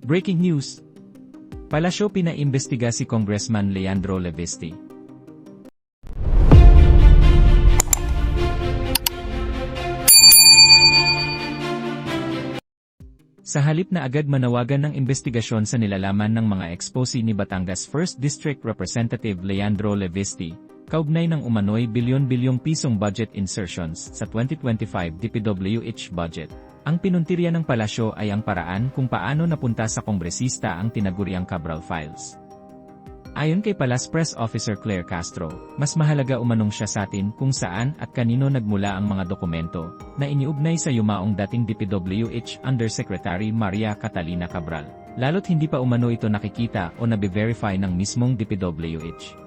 Breaking news! Palasyo pinaimbestiga si Congressman Leandro Levisti. Sa halip na agad manawagan ng investigasyon sa nilalaman ng mga expose ni Batangas 1st District Representative Leandro Levisti, kaugnay ng umano'y bilyon-bilyong pisong budget insertions sa 2025 DPWH budget. Ang pinuntirya ng palasyo ay ang paraan kung paano napunta sa kongresista ang tinaguriang Cabral Files. Ayon kay Palas Press Officer Claire Castro, mas mahalaga umanong siya sa atin kung saan at kanino nagmula ang mga dokumento na iniugnay sa yumaong dating DPWH Undersecretary Maria Catalina Cabral, lalo't hindi pa umano ito nakikita o nabe-verify ng mismong DPWH.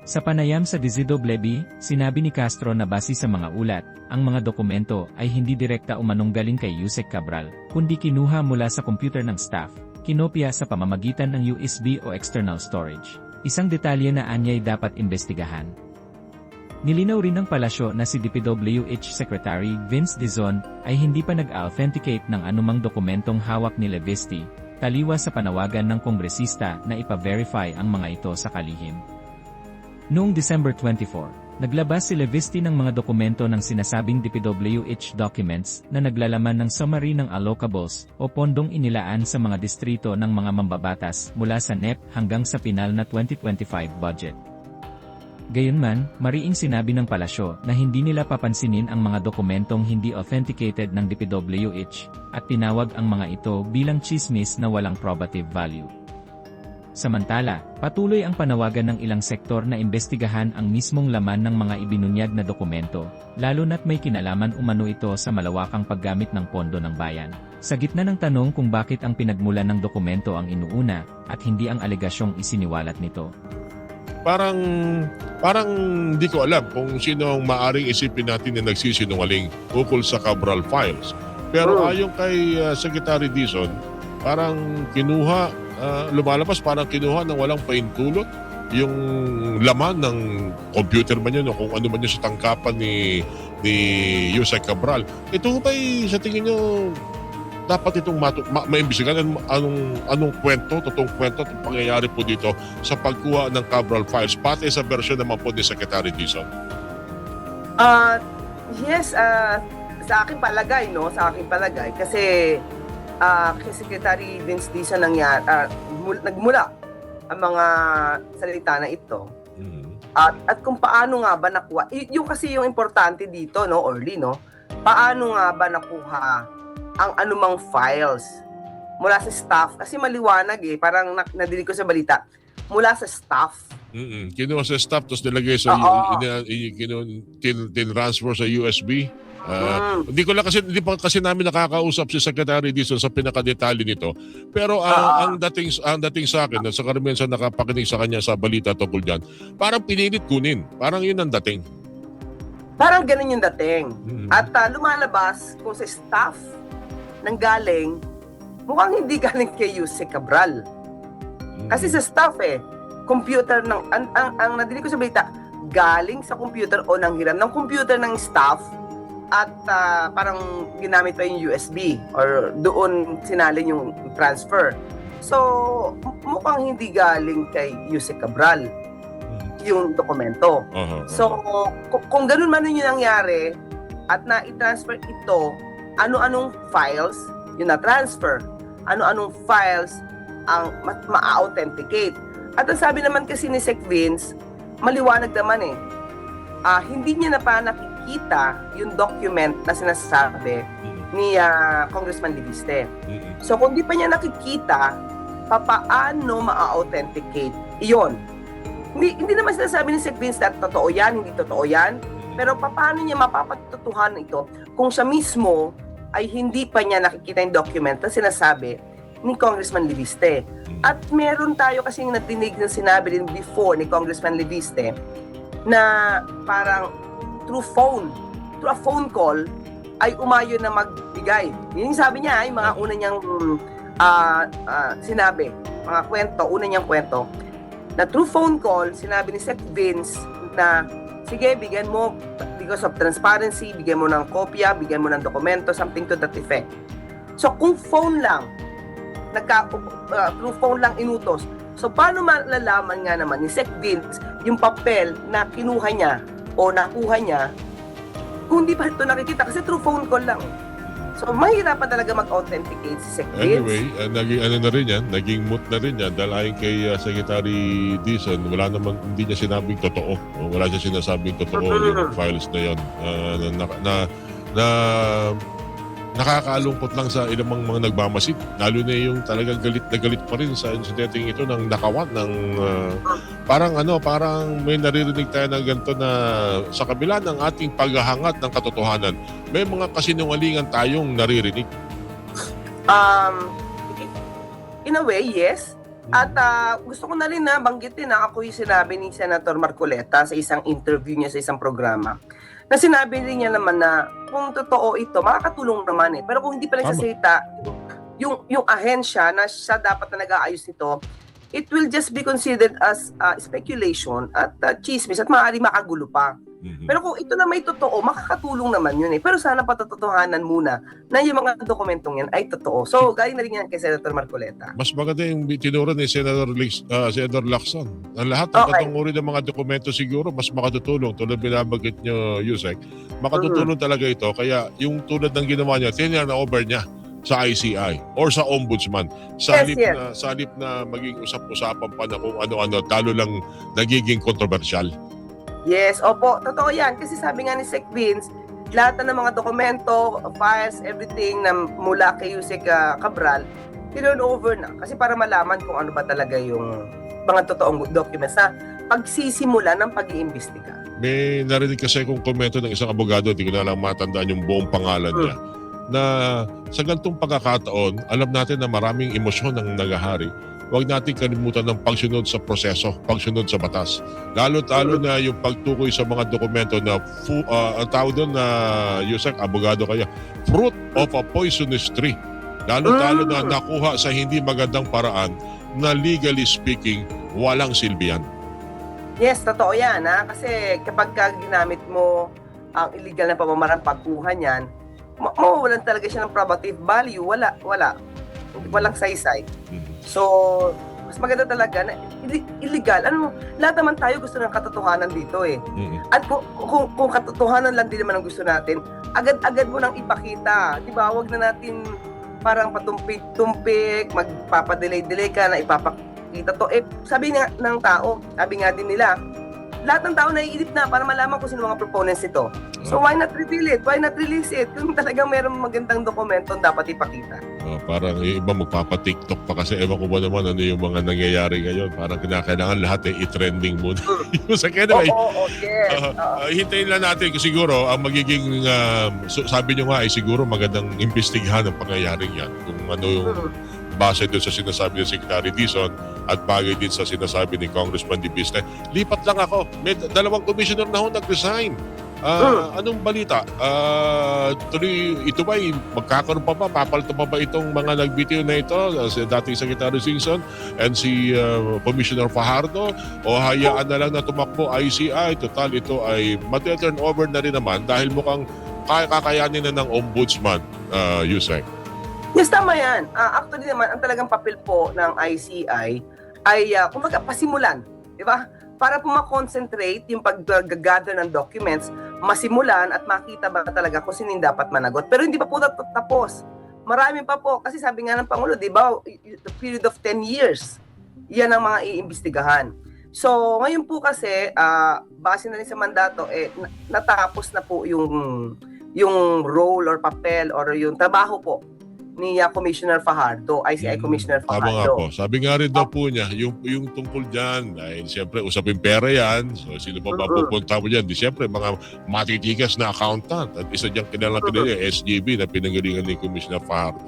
Sa panayam sa DZWB, sinabi ni Castro na base sa mga ulat, ang mga dokumento ay hindi direkta umanong galing kay Yusek Cabral, kundi kinuha mula sa computer ng staff, kinopya sa pamamagitan ng USB o external storage. Isang detalye na anyay dapat imbestigahan. Nilinaw rin ng palasyo na si DPWH Secretary Vince Dizon ay hindi pa nag-authenticate ng anumang dokumentong hawak ni Levisti, taliwas sa panawagan ng kongresista na ipa-verify ang mga ito sa kalihim. Noong December 24, naglabas si Levisti ng mga dokumento ng sinasabing DPWH documents na naglalaman ng summary ng allocables o pondong inilaan sa mga distrito ng mga mambabatas mula sa NEP hanggang sa pinal na 2025 budget. Gayunman, mariing sinabi ng palasyo na hindi nila papansinin ang mga dokumentong hindi authenticated ng DPWH at tinawag ang mga ito bilang chismis na walang probative value. Samantala, patuloy ang panawagan ng ilang sektor na imbestigahan ang mismong laman ng mga ibinunyag na dokumento, lalo na't may kinalaman umano ito sa malawakang paggamit ng pondo ng bayan. Sa gitna ng tanong kung bakit ang pinagmulan ng dokumento ang inuuna, at hindi ang alegasyong isiniwalat nito. Parang di ko alam kung sino ang maaring isipin natin na nagsisinungaling ukol sa Cabral Files. Pero ayon kay Secretary Dizon, parang lumalabas parang kinuha ng walang paintulot yung laman ng computer man yun o kung ano man yun sa tangkapan ni Yusek Cabral. Ito ba'y sa tingin nyo dapat itong maimbisigan anong kwento, totoong kwento at pangyayari po dito sa pagkuha ng Cabral Files pati sa version naman po ni Secretary Dizon? Yes, sa aking palagay, kasi kay Secretary Vince Dizon nagmula ang mga salita na ito. At kung paano nga ba nakuha, yung kasi yung importante dito, no, Orly, no? Paano nga ba nakuha ang anumang files mula sa staff? Kasi maliwanag parang nadinig ko sa balita, mula sa staff. Kinuha sa staff, tapos nilagay sa transfer sa USB. Hindi pa kasi namin nakakausap si Secretary Dizon sa pinakadetalye nito. Pero ang dating sa akin, sa karamihan sa nakapakinig sa kanya sa balita tungkol diyan, parang pinilit kunin. Parang yun ang dating. Parang ganun yung dating. At lumalabas kung sa staff nang galing, mukhang hindi galing kay Yusek Cabral. Kasi sa staff computer ng ang nadinig ko sa balita, galing sa computer o nanghiram ng computer ng staff. At parang ginamit pa yung USB or doon sinalin yung transfer. So, mukhang hindi galing kay Yusek Cabral yung dokumento. So, kung ganun man yung nangyari at na-transfer ito, ano-anong files yung na-transfer, ano-anong files ang ma-authenticate. At ang sabi naman kasi ni Sec Vince, maliwanag naman hindi niya na pa nakikita yung document na sinasabi ni Congressman Levisti. So kung di pa niya nakikita, papaano ma-authenticate iyon? Hindi naman sinasabi ni Sec Vince na totoo yan, hindi totoo yan, pero paano niya mapapatutuhan ito kung siya mismo ay hindi pa niya nakikita yung document na sinasabi ni Congressman Levisti. At meron tayo kasing natinig na sinabi din before ni Congressman Levisti na parang through a phone call ay umayo na magbigay. Yun yung sabi niya, ay mga una niyang sinabi, mga una niyang kwento, na through phone call, sinabi ni Sec Vince na, sige, bigyan mo, because of transparency, bigyan mo ng kopya, bigyan mo ng dokumento, something to that effect. So kung phone lang, through phone lang inutos. So paano malalaman nga naman ni Sec Vince yung papel na kinuha niya o nakuha niya kung di pa ito nakikita kasi through phone call lang. So mahirapan talaga mag-authenticate si Sec Vince. Anyway, naging ano na rin yan, naging moot na rin yan dahil ayon kay Secretary Dizon, wala namang, hindi niya sinabing totoo. Wala siya sinasabing totoo yung files na yun. Na nakakalungkot lang sa ilang mga nagmamasid. Lalo na yung talagang galit na galit pa rin sa insidenteng ito ng nakawan ng parang may naririnig tayo ng ganito na sa kabila ng ating paghahangat ng katotohanan, may mga kasinungalingan tayong naririnig. In a way, yes. At gusto ko na rin na banggitin na ako yung sinabi ni Senator Marcoleta sa isang interview niya sa isang programa. Na sinabi rin niya naman na kung totoo ito, makakatulong naman eh. Pero kung hindi pa nagsasalita, yung ahensya na siya dapat na nag-aayos nito, it will just be considered as speculation at chismis at maaari makagulo pa. Pero kung ito na may totoo, makakatulong naman yun eh. Pero sana patotohanan muna na yung mga dokumentong yan ay totoo. So, galing na rin yan kay Senator Marcoleta. Mas maganda yung tinuro ni Senator Lacson. Ang lahat ng katunguri ng mga dokumento siguro mas makatutulong. Tulad binabanggit nyo, Yusek, makatutulong talaga ito. Kaya yung tulad ng ginawa niya, tinurn over niya sa ICI or sa Ombudsman. Sa halip na maging usap-usapan pa na kung ano-ano, talo lang nagiging kontrobersyal. Yes, opo, totoo yan. Kasi sabi nga ni Sec Vince, lahat na ng mga dokumento, files, everything na mula kay Yusek Cabral, tinurn over na. Kasi para malaman kung ano ba talaga yung mga totoong documents na pagsisimula ng pag-iimbestiga. May narinig kasi kung komento ng isang abogado, hindi ko na lang matandaan yung buong pangalan niya, na sa ganitong pagkakataon, alam natin na maraming emosyon ang nagahari. Huwag natin kalimutan ng pagsunod sa proseso, pagsunod sa batas. Lalo-talo na yung pagtukoy sa mga dokumento na ang tawag doon na Yusek, abogado kaya, fruit of a poisonous tree. Lalo-talo na nakuha sa hindi magandang paraan na legally speaking, walang silbihan. Yes, totoo yan. Kasi kapag ginamit mo ang illegal na pamamaraan pagkuha niyan, mawawalan talaga siya ng probative value. Walang saysay. So, mas maganda talaga na illegal. Lahat naman tayo gusto ng katotohanan dito eh. At kung katotohanan lang din naman ang gusto natin, agad-agad mo nang ipakita. Diba? Huwag na natin parang patumpik-tumpik, magpapadelay-delay ka na ipapakita to. Sabi nga ng tao, sabi nga din nila, lahat ng tao naiinip na para malaman kung sino mga proponents nito. So why not reveal it? Why not release it? Kung talagang mayroong magandang dokumento dapat ipakita. Parang yung iba magpapa-TikTok pa kasi ewan ko ba naman ano yung mga nangyayari ngayon. Parang kinakailangan lahat i-trending muna. Sa anyway, hintayin lang natin kasi siguro ang magiging, sabi nyo nga ay siguro magandang imbestigahan ang pangyayaring yan. Kung ano yung base doon sa sinasabi ni Secretary Dizon at bagay din sa sinasabi ni Congressman De Vista. Lipat lang ako. May dalawang commissioner na ho nag-resign. Anong balita? Ito ba magkakaroon pa ba? Papalto pa ba itong mga nagbitiw na ito? Si dating Secretary Singson and si Commissioner Fajardo? O hayaan na lang na tumakbo ICI? Total, ito ay mag-turn over na rin naman dahil mukhang kakayanin na ng Ombudsman, Yusek. Yes, tama yan. Actually naman, ang talagang papel po ng ICI ay kumbaga pasimulan. Di ba? Para po ma-concentrate yung pag-gather ng documents, masimulan at makita ba talaga kung sino yung dapat managot. Pero hindi pa po tapos. Marami pa po. Kasi sabi nga ng Pangulo, di ba, the period of 10 years, yan ang mga iimbestigahan. So, ngayon po kasi, base na rin sa mandato, natapos na po yung role or papel or yung trabaho po ni Commissioner Fajardo, ICI Commissioner Fajardo. Tama nga po. Sabi nga rin daw po niya, yung tungkol dyan, dahil siyempre usapin pera yan, so sino pa ba pupunta mo dyan? Di siyempre mga matitigas na accountant at isa dyan kilalang SGB na pinanggalingan ni Commissioner Fajardo.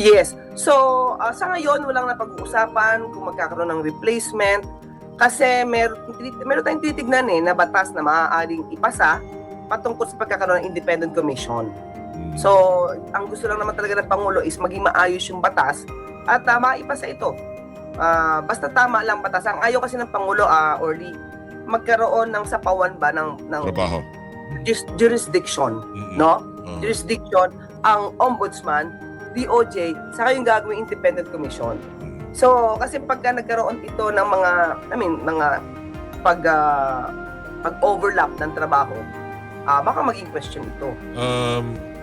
Yes. So, sa ngayon, walang napag-uusapan kung magkakaroon ng replacement kasi meron tayong titignan na batas na maaaring ipasa patungkol sa pagkakaroon ng independent commission. So, ang gusto lang naman talaga ng Pangulo is maging maayos yung batas at maipasa ito. Basta tama lang batas. Ang ayaw kasi ng Pangulo, Orly, magkaroon ng sapawan ba ng trabaho. Jurisdiction, no? Jurisdiction ang ombudsman DOJ, saka yung gagawing independent commission. So, kasi pagka nagkaroon ito ng mga pag-overlap ng trabaho, baka maging question ito.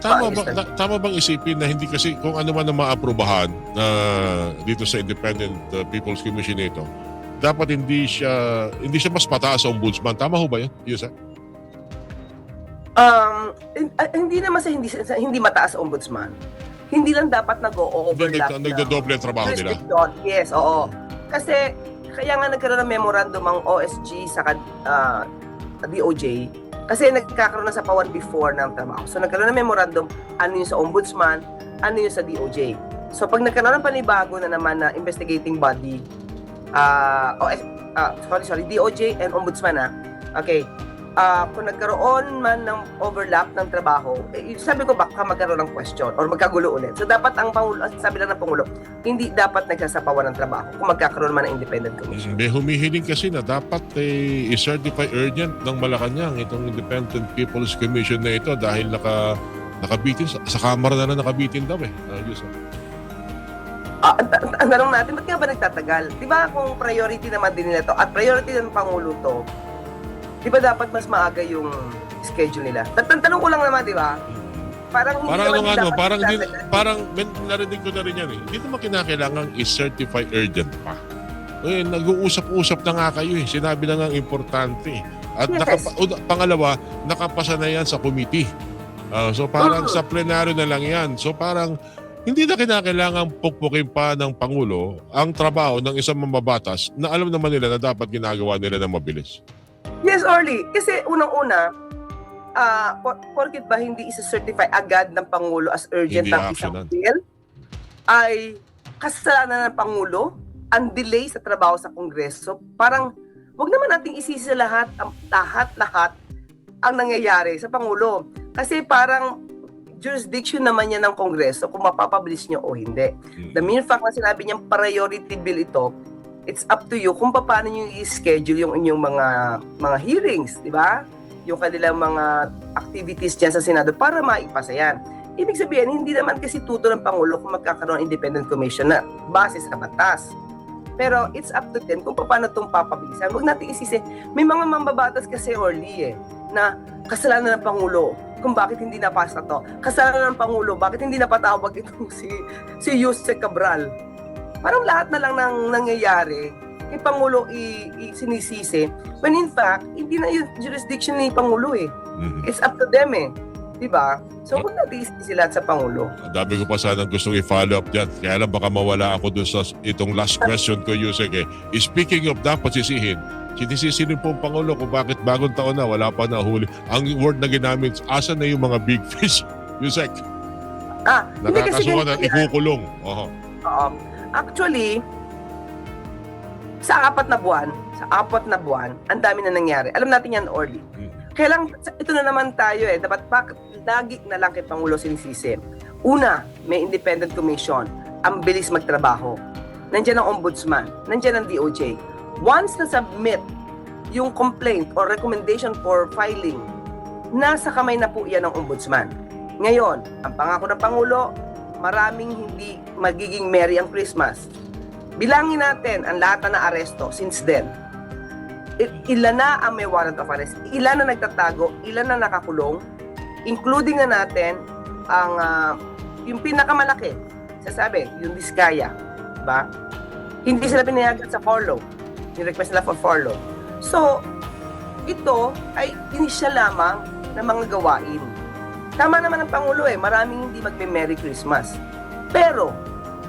Tama bang isipin na hindi kasi kung ano man ang maaprubahan na dito sa Independent People's Commission ito, dapat hindi siya mas mataas sa ombudsman. Tama ho ba yun? Yes, sir? Hindi naman hindi mataas sa ombudsman. Hindi lang dapat nag-o-overlap. Nagdodoble ang trabaho nila. Yes, oo. Kasi kaya nga nagkaroon ng memorandum ang OSG sa DOJ kasi nagkakaroon na sa PAWAN before ng trabaho. So nagkaroon ng memorandum, ano yung sa ombudsman, ano yung sa DOJ. So pag nagkaroon ng panibago na naman na investigating body, DOJ and ombudsman okay, kung nagkaroon man ng overlap ng trabaho, sabi ko baka magkaroon ng question or magkagulo ulit. So dapat ang Pangulo, sabi lang ng Pangulo, hindi dapat nagsasapawan ng trabaho kung magkakaroon man ng independent commission. May humihiling kasi na dapat i-certify urgent ng Malacanang itong Independent People's Commission na ito dahil nakabitin sa Kamara na nakabitin daw Yes, sir. Ang tanong natin, ba't nga ba nagtatagal? Di ba kung priority naman din nila to at priority ng Pangulo to, di ba dapat mas maaga yung schedule nila? Tanong ko lang naman, di ba? Parang narinig ko na rin yan Hindi naman kinakailangan i-certify urgent pa. Nag-uusap-usap na nga kayo Sinabi na nga importante At yes. Pangalawa, nakapasa na yan sa committee. So parang sa plenaryo na lang yan. So parang hindi na kinakailangan pukpukin pa ng Pangulo ang trabaho ng isang mambabatas na alam naman nila na dapat ginagawa nila ng mabilis. Yes, Orly. Kasi unang-una, porkit ba hindi isa-certify agad ng Pangulo as urgent ng isang bill, ay kasalanan ng Pangulo ang delay sa trabaho sa Kongreso. Parang, wag naman nating isisi lahat ang nangyayari sa Pangulo. Kasi parang, jurisdiction naman yan ng Kongreso kung mapapabilis nyo o hindi. The mere fact na sinabi niyang priority bill ito, it's up to you kung paano nyo i-schedule yung inyong mga hearings, di ba? Yung kanilang mga activities dyan sa Senado para maipasa yan. Ibig sabihin, hindi naman kasi tuto ng Pangulo kung magkakaroon ng independent commission na base sa batas. Pero it's up to them kung paano itong papabilisan. Huwag natin isisi, may mga mambabatas kasi, Orly, na kasalanan ng Pangulo kung bakit hindi napasa to. Kasalanan ng Pangulo, bakit hindi napatawag itong si Yuse Cabral. Parang lahat na lang nang nangyayari kay Pangulo sinisisi when in fact, hindi na yung jurisdiction ni Pangulo It's up to them Diba? So, kung natin isisi lahat sa Pangulo. Dami ko pa sana gustong i-follow up dyan. Kaya lang baka mawala ako dun sa itong last question ko, Yusek Speaking of dapat sisihin, sinisisi rin po ang Pangulo kung bakit bagong taon na wala pa nahuli. Ang word na ginamit, asan na yung mga big fish, Yusek? Nakakasuhan at ikukulong. Oo. Actually, sa apat na buwan, ang dami na nangyari. Alam natin yan, Orly. Kaya lang, ito na naman tayo Dapat lagi na lang kay Pangulo sinisisi. Una, may independent commission. Ang bilis magtrabaho. Nandiyan ang ombudsman. Nandiyan ang DOJ. Once na-submit yung complaint or recommendation for filing, nasa kamay na po yan ng ombudsman. Ngayon, ang pangako ng Pangulo, maraming hindi magiging merry ang Christmas. Bilangin natin ang lahat na aresto since then. Ilan na ang may warrant of arrest, ilan na nagtatago, ilan na nakakulong, including na natin ang yung pinakamalaki, sasabi, yung Diskaya, diba? Hindi sila pinayagan sa furlough, yung request nila for furlough. So, ito ay inisyal lamang ng mga gawain. Tama naman ang Pangulo maraming hindi magme-Merry Christmas. Pero,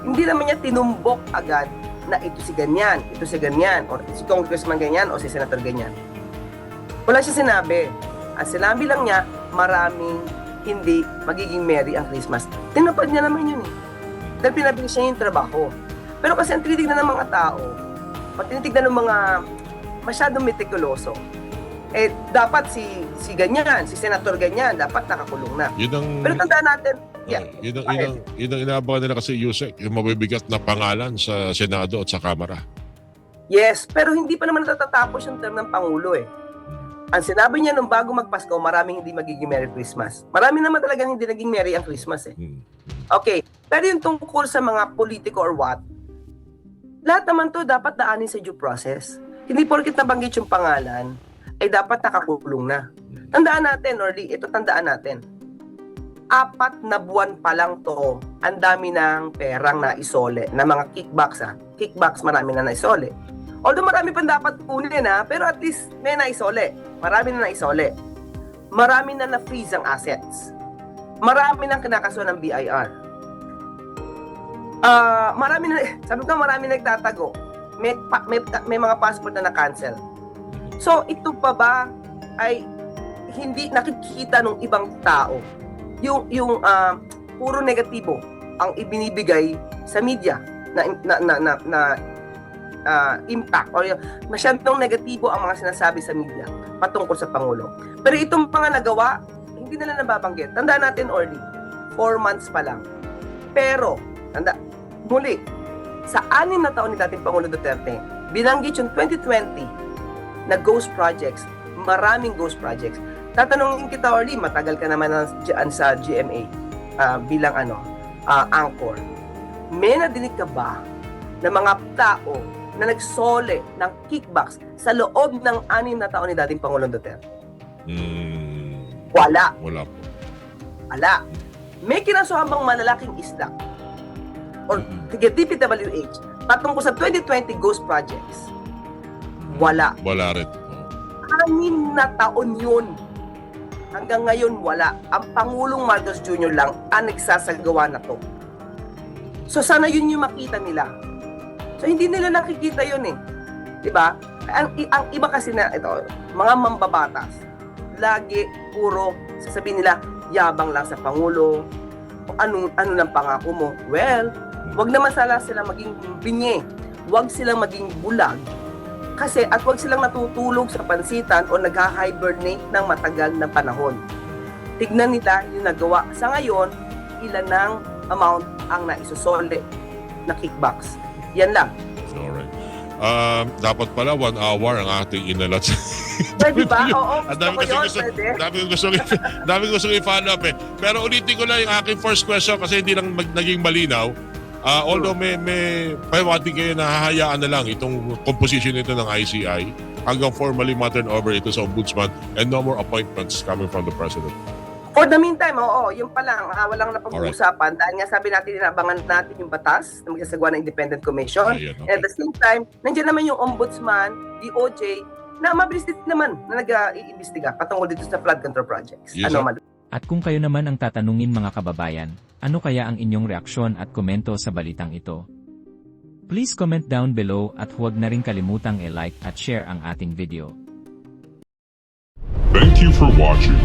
hindi naman niya tinumbok agad na ito si ganyan, o si congressman ganyan, o si senator ganyan. Wala siya sinabi. Ang sinabi lang niya, maraming hindi magiging merry ang Christmas. Tinupad niya naman yun Dahil pinabilis niya yung trabaho. Pero kasi ang tinitignan ng mga tao, pag tinitignan ng mga masyadong meticuloso, dapat si ganyan, si senator ganyan, dapat nakakulong na. Pero tandaan natin, yun ang inaabangan nila kasi Yusek, yung mabibigat na pangalan sa Senado at sa Kamara. Yes, pero hindi pa naman natatapos yung term ng Pangulo Ang sinabi niya nung bago magpasko, maraming hindi magiging Merry Christmas. Marami naman talagang hindi naging Merry ang Christmas Okay. Pero yung tungkol sa mga politiko or what, lahat naman to dapat daanin sa due process. Hindi porkit nabanggit yung pangalan, ay dapat nakakulong na. Tandaan natin, Orly, ito tandaan natin. 4 na buwan pa lang to, ang dami ng perang na isole, na mga kickbacks Kickbacks, marami na naisole. Although marami pang dapat kunin pero at least may naisole. Marami na naisole. Marami na na-freeze ang assets. Marami nang kinakasuhan ng BIR. Marami na, sabi ko marami nagtatago. May mga passport na na-cancel. So, ito pa ba ay hindi nakikita ng ibang tao? Yung puro negatibo ang ibinibigay sa media na impact or masyadong negatibo ang mga sinasabi sa media patungkol sa Pangulo. Pero itong mga nagawa, hindi nila nababanggit. Tandaan natin, Orly, 4 months pa lang. Pero, muli, sa 6 na taon ni dating Pangulo Duterte, binanggit yung 2020 na ghost projects, maraming ghost projects. Tatanungin kita, Orly, matagal ka naman dyan sa GMA bilang anchor. May nadinig ka ba na mga tao na nagsole ng kickbacks sa loob ng 6 na taon ni dating Pangulong Duterte? Wala. Wala po. Wala. May kinasuhan bang malalaking isla or DPWH patungkol sa 2020 ghost projects? Wala. Wala rin. 6 na taon yun. Hanggang ngayon, wala. Ang Pangulong Marcos Jr. lang ang nagsasagawa na to. So, sana yun yung makita nila. So, hindi nila nakikita yun Diba? Ang iba kasi na, ito, mga mambabatas, lagi, puro, sasabihin nila, yabang lang sa Pangulo, ano lang pangako mo. Well, wag naman sila maging binye. Wag silang maging bulag. Kasi at wag silang natutulog sa pansitan o nag-hibernate ng matagal na panahon. Tignan nila yung nagawa. Sa ngayon, ilan ng amount ang naisusole na kickbacks. Yan lang. Alright. Dapat pala 1 hour ang ating inalat. Pwede ba? Oo, Ang dami ko gusto i-follow up Pero ulitin ko lang yung aking first question kasi hindi lang naging malinaw. Although may pwede kayo nahahayaan na lang itong composition nito ng ICI hanggang formally ma-turn over ito sa Ombudsman and no more appointments coming from the President. For the meantime, yung pa lang, walang napag-uusapan. Dahil nga sabi natin, inabangan natin yung batas na magsasagawa ng Independent Commission. Ayan, okay. And at the same time, nandiyan naman yung Ombudsman, DOJ, na mabilis din naman na nag-iimbestiga patungkol dito sa flood control projects. Yes, At kung kayo naman ang tatanungin mga kababayan, ano kaya ang inyong reaksyon at komento sa balitang ito? Please comment down below at huwag na rin kalimutang i-like at share ang ating video. Thank you for watching.